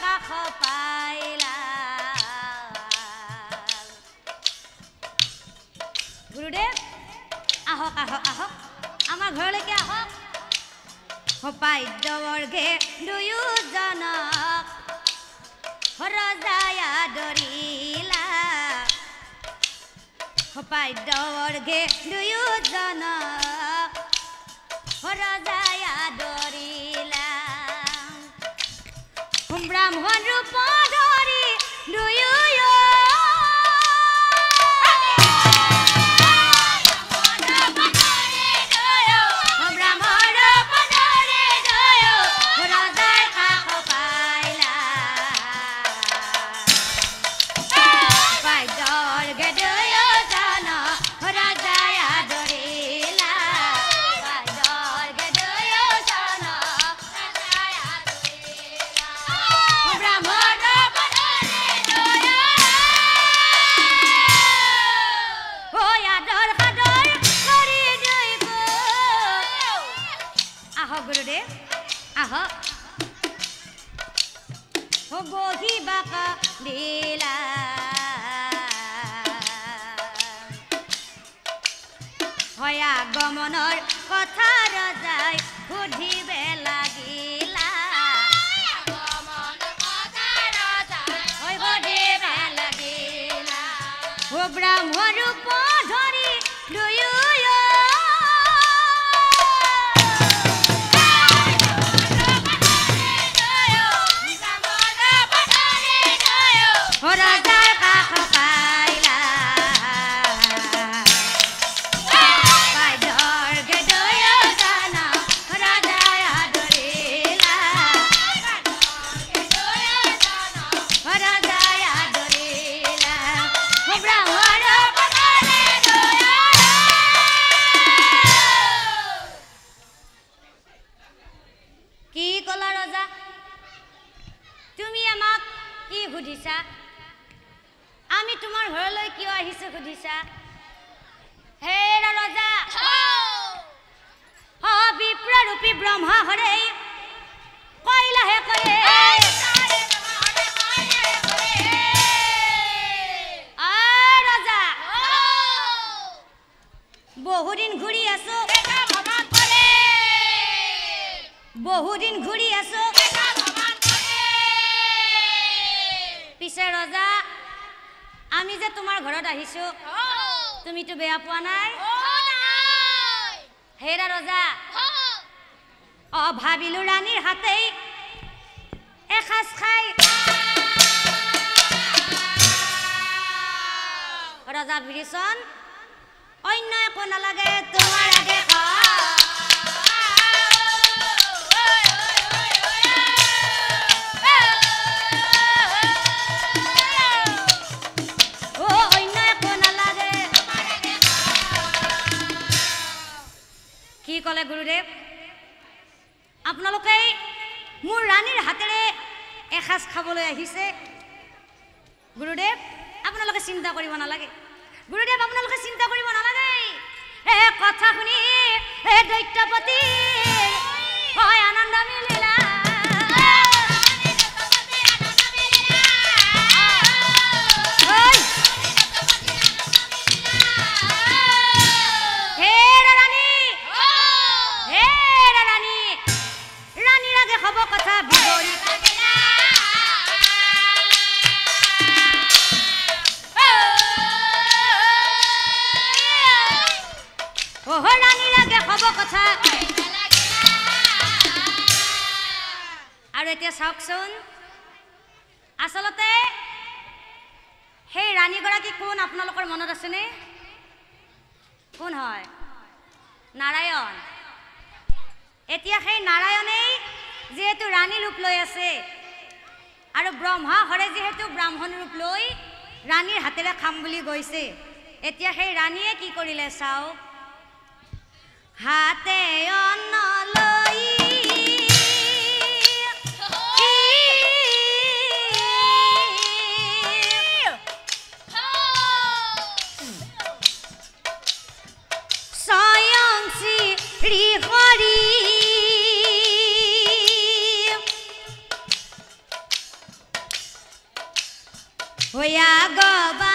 কাষ পাইলা গুৰুদেৱ আহক আহক আহক আমাৰ ঘৰলৈকে আহক পাদ্যবৰ্গে দুয়োজনক ৰজাই আদৰিলা পাদ্যবৰ্গে দুয়োজনক ৰজাই আদৰিলা ব্ৰাহ্মণ ৰূপ ধৰি দুয়ো গমনৰ কথা ৰজাই সুধিবে লাগিলা ব্ৰাহ্মণ ৰূপ ধৰি দুয়ো ৰজাৰ কাষ পাইলা আমি তোমাৰ ঘৰলৈ কিয় আহিছো সুধিছা হে ৰজা বিপ্ৰৰূপী ব্ৰহ্মা হৰে কৈলাহে কৰে ৰজা বহুদিন ঘূৰি আছো পিছে ৰজা আমি যে তোমাৰ ঘৰত আহিছো তুমিতো বেয়া পোৱা নাই হেৰা ৰজা ভাবিলো ৰাণীৰ হাতেই এসাঁজ খাই ৰজা বিৰিচন অন্য একো নালাগে তোমাৰ আগে কলে গুৰুদেৱ আপোনালোকে মোৰ ৰাণীৰ হাতেৰে এসাঁজ খাবলৈ আহিছে গুৰুদেৱ আপোনালোকে চিন্তা কৰিব নালাগে এই কথা শুনি এই দৈত্যপতি হয় আনন্দ মিলিলা কথা বিবৰি ৰাণীৰ আগে হব কথা আৰু এতিয়া চাওকচোন আচলতে সেই ৰাণীগৰাকী কোন আপোনালোকৰ মনত আছেনে কোন হয় নাৰায়ণ এতিয়া সেই নাৰায়ণেই যেহেতু ৰাণী ৰূপ লৈ আছে আৰু ব্ৰহ্মা হৰে যেহেতু ব্ৰাহ্মণ ৰূপ লৈ ৰাণীৰ হাতেৰে খাম বুলি গৈছে এতিয়া সেই ৰাণীয়ে কি কৰিলে চাও হাতে অন্ন লৈ স্বয়ং শ্ৰী হৰি হইয়া গবা